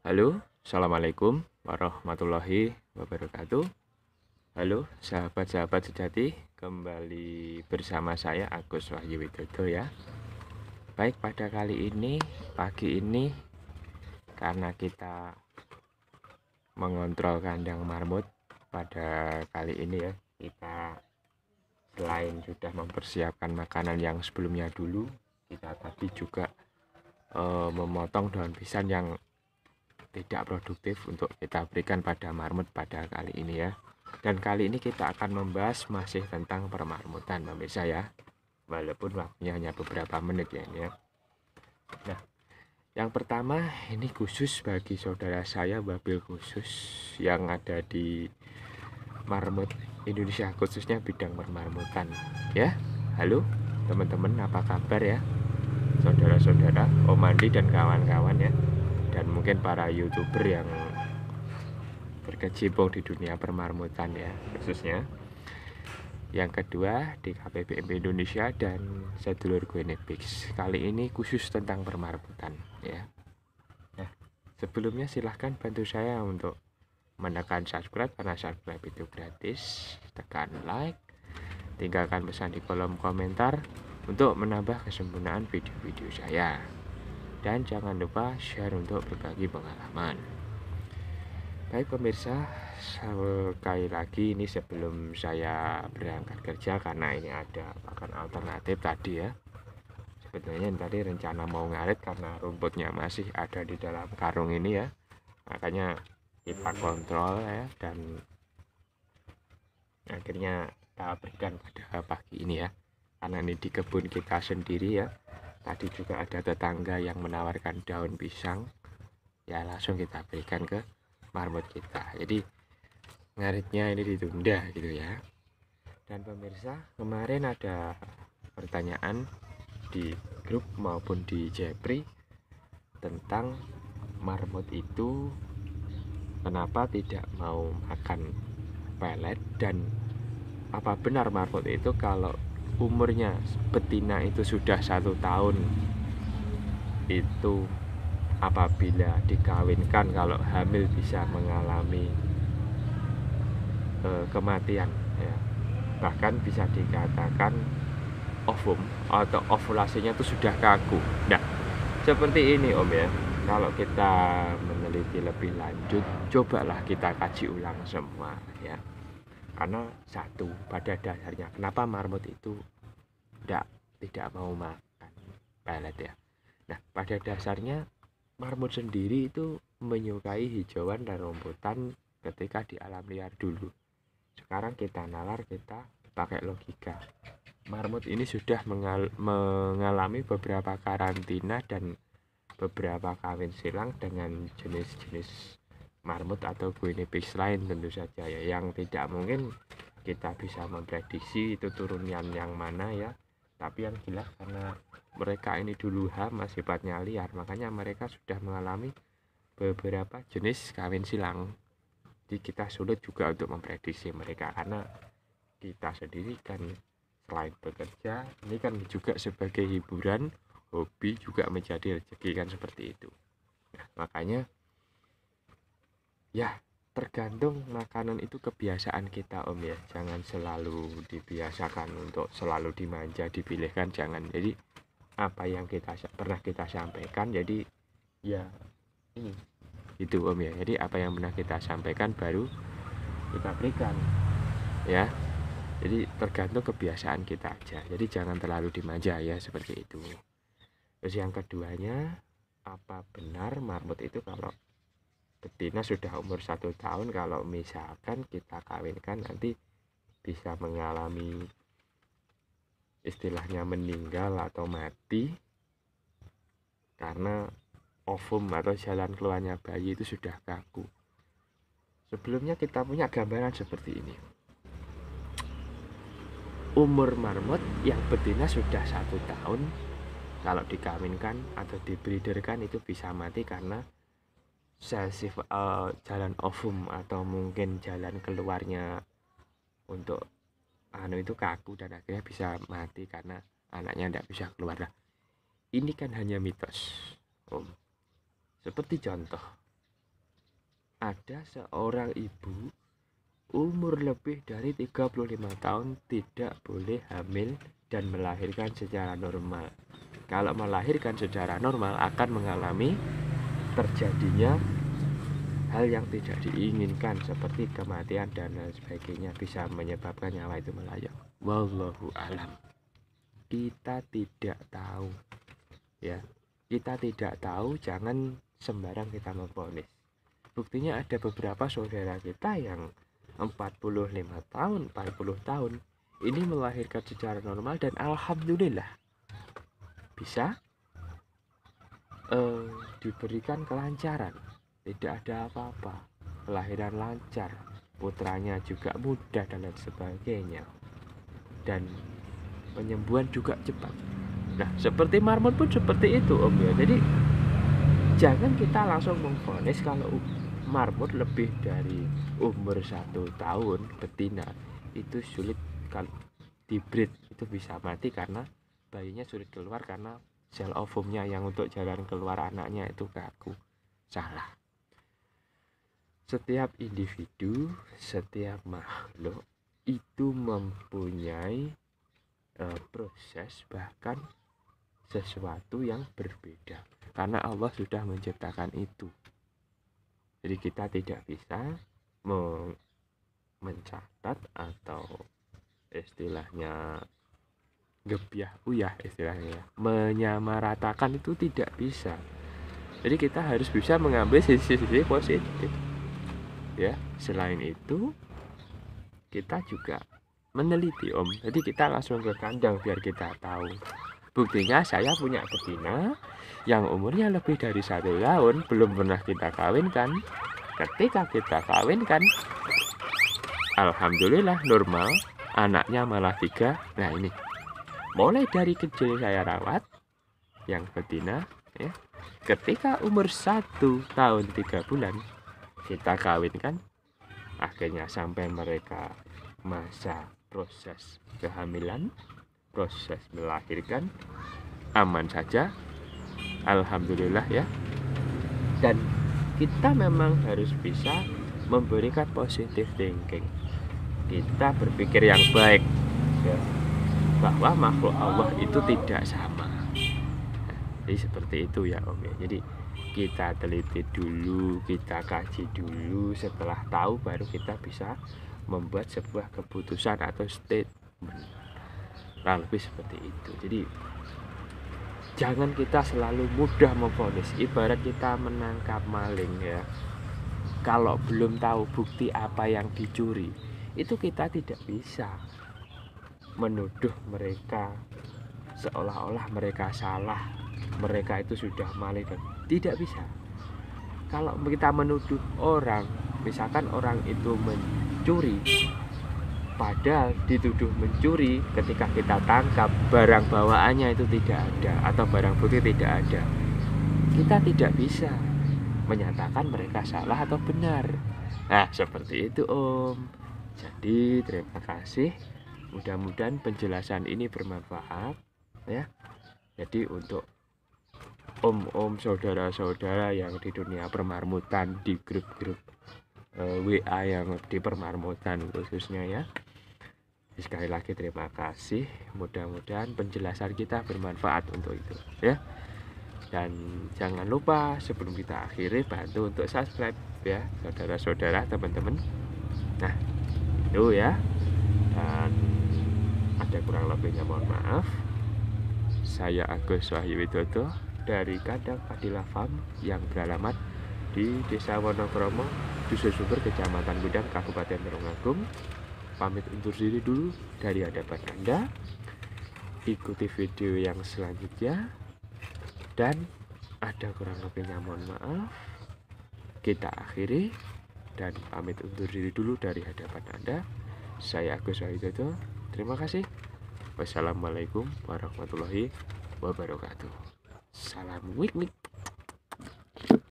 Halo, assalamualaikum warahmatullahi wabarakatuh. Halo, sahabat-sahabat sejati, kembali bersama saya Agus Wahyu Widodo ya. Baik, pada kali ini, pagi ini, karena kita mengontrol kandang marmut, pada kali ini ya, kita selain sudah mempersiapkan makanan yang sebelumnya dulu, kita tadi juga memotong daun pisang yang tidak produktif untuk kita berikan pada marmut pada kali ini ya. Dan kali ini kita akan membahas masih tentang permarmutan pemirsa ya, walaupun waktunya hanya beberapa menit ya ini ya. Nah, yang pertama ini khusus bagi saudara saya Babil khusus yang ada di marmut Indonesia, khususnya bidang permarmutan ya. Halo teman-teman, apa kabar ya saudara-saudara, Om Andi dan kawan-kawan ya, dan mungkin para YouTuber yang berkecimpung di dunia permarmutan ya khususnya. Yang kedua di KPPM Indonesia dan sedulur Genepix. Kali ini khusus tentang permarmutan ya. Nah, sebelumnya silahkan bantu saya untuk menekan subscribe karena subscribe itu gratis. Tekan like, tinggalkan pesan di kolom komentar untuk menambah kesempurnaan video-video saya. Dan jangan lupa share untuk berbagi pengalaman. Baik pemirsa, sekali lagi ini sebelum saya berangkat kerja, karena ini ada makan alternatif tadi ya. Sebenarnya tadi rencana mau ngarit karena rumputnya masih ada di dalam karung ini ya. Makanya kita kontrol ya, dan akhirnya kita berikan pada pagi ini ya. Karena ini di kebun kita sendiri ya. Tadi juga ada tetangga yang menawarkan daun pisang. Ya langsung kita berikan ke marmut kita. Jadi ngaritnya ini ditunda gitu ya. Dan pemirsa, kemarin ada pertanyaan di grup maupun di Jepri tentang marmut itu kenapa tidak mau makan pelet, dan apa benar marmut itu kalau umurnya betina itu sudah 1 tahun itu apabila dikawinkan kalau hamil bisa mengalami kematian ya. Bahkan bisa dikatakan ovum atau ovulasinya itu sudah kaku. Nah, seperti ini Om ya. Kalau kita meneliti lebih lanjut, cobalah kita kaji ulang semua ya. Karena satu, pada dasarnya kenapa marmut itu tidak mau makan pelet ya. Nah, pada dasarnya marmut sendiri itu menyukai hijauan dan rumputan ketika di alam liar dulu. Sekarang kita nalar, kita pakai logika. Marmut ini sudah mengalami beberapa karantina dan beberapa kawin silang dengan jenis-jenis marmut atau guinea-pigs lain tentu saja ya, yang tidak mungkin kita bisa memprediksi itu turunan yang mana ya. Tapi yang jelas karena mereka ini dulu hama sifatnya liar, makanya mereka sudah mengalami beberapa jenis kawin silang. Jadi kita sulit juga untuk memprediksi mereka, karena kita sendiri kan selain bekerja ini kan juga sebagai hiburan, hobi juga menjadi rezeki kan seperti itu. Nah, makanya ya tergantung makanan itu kebiasaan kita Om ya. Jangan selalu dibiasakan untuk selalu dimanja, dipilihkan, jangan. Jadi apa yang pernah kita sampaikan, jadi ya ini itu Om ya. Jadi apa yang pernah kita sampaikan baru kita berikan ya. Jadi tergantung kebiasaan kita aja. Jadi jangan terlalu dimanja ya, seperti itu. Terus yang keduanya, apa benar marmut itu kalau betina sudah umur 1 tahun, kalau misalkan kita kawinkan nanti bisa mengalami istilahnya meninggal atau mati karena ovum atau jalan keluarnya bayi itu sudah kaku. Sebelumnya kita punya gambaran seperti ini. Umur marmut yang betina sudah 1 tahun, kalau dikawinkan atau dibreederkan itu bisa mati karena jalan ovum atau mungkin jalan keluarnya untuk itu kaku dan akhirnya bisa mati karena anaknya tidak bisa keluar. Nah, ini kan hanya mitos Om. Seperti contoh ada seorang ibu umur lebih dari 35 tahun tidak boleh hamil dan melahirkan secara normal. Kalau melahirkan secara normal akan mengalami terjadinya hal yang tidak diinginkan seperti kematian dan lain sebagainya, bisa menyebabkan nyawa itu melayang. Wallahu alam. Kita tidak tahu ya. Kita tidak tahu, jangan sembarang kita memvonis. Buktinya ada beberapa saudara kita yang 45 tahun, 40 tahun ini melahirkan secara normal dan alhamdulillah bisa diberikan kelancaran, tidak ada apa-apa, kelahiran lancar, putranya juga mudah dan lain sebagainya, dan penyembuhan juga cepat. Nah, seperti marmut pun seperti itu Om ya. Jadi jangan kita langsung memvonis kalau marmut lebih dari umur 1 tahun betina itu sulit. Kalau dibreed itu bisa mati karena bayinya sulit keluar karena sel ovumnya yang untuk jalan keluar anaknya itu kaku. Salah. Setiap individu, setiap makhluk itu mempunyai proses bahkan sesuatu yang berbeda karena Allah sudah menciptakan itu. Jadi kita tidak bisa mencatat atau istilahnya gebyah uyah istilahnya, menyamaratakan itu tidak bisa. Jadi kita harus bisa mengambil sisi-sisi positif ya. Selain itu kita juga meneliti Om. Jadi kita langsung ke kandang biar kita tahu. Buktinya saya punya betina yang umurnya lebih dari 1 tahun, belum pernah kita kawinkan. Ketika kita kawinkan, alhamdulillah normal, anaknya malah 3. Nah ini, mulai dari kecil saya rawat yang betina ya. Ketika umur 1 tahun 3 bulan kita kawinkan, akhirnya sampai mereka masa proses kehamilan, proses melahirkan, aman saja, alhamdulillah ya. Dan kita memang harus bisa memberikan positive thinking. Kita berpikir yang baik ya, bahwa makhluk Allah itu tidak sama. Jadi seperti itu ya Om ya. Jadi kita teliti dulu, kita kaji dulu, setelah tahu baru kita bisa membuat sebuah keputusan atau statement. Nah, lebih seperti itu. Jadi jangan kita selalu mudah memvonis. Ibarat kita menangkap maling ya, kalau belum tahu bukti apa yang dicuri, itu kita tidak bisa menuduh mereka seolah-olah mereka salah, mereka itu sudah maling. Tidak bisa. Kalau kita menuduh orang, misalkan orang itu mencuri, padahal dituduh mencuri, ketika kita tangkap barang bawaannya itu tidak ada atau barang bukti tidak ada, kita tidak bisa menyatakan mereka salah atau benar. Nah seperti itu Om. Jadi terima kasih, mudah-mudahan penjelasan ini bermanfaat ya. Jadi untuk om-om, saudara-saudara yang di dunia permarmutan, di grup-grup WA yang di permarmutan khususnya ya, sekali lagi terima kasih, mudah-mudahan penjelasan kita bermanfaat untuk itu ya. Dan jangan lupa sebelum kita akhiri, bantu untuk subscribe ya saudara-saudara, teman-teman. Nah itu ya, dan ada kurang lebihnya mohon maaf. Saya Agus Wahyu Widodo dari Kandang Padilla Farm yang beralamat di Desa Wonokromo, Dusun Sumber, Kecamatan Gudang, Kabupaten Tulungagung. Pamit undur diri dulu dari hadapan Anda. Ikuti video yang selanjutnya, dan ada kurang lebihnya mohon maaf. Kita akhiri dan pamit undur diri dulu dari hadapan Anda. Saya Agus Wahyu Widodo. Terima kasih. Wassalamualaikum warahmatullahi wabarakatuh. Salam wik-wik.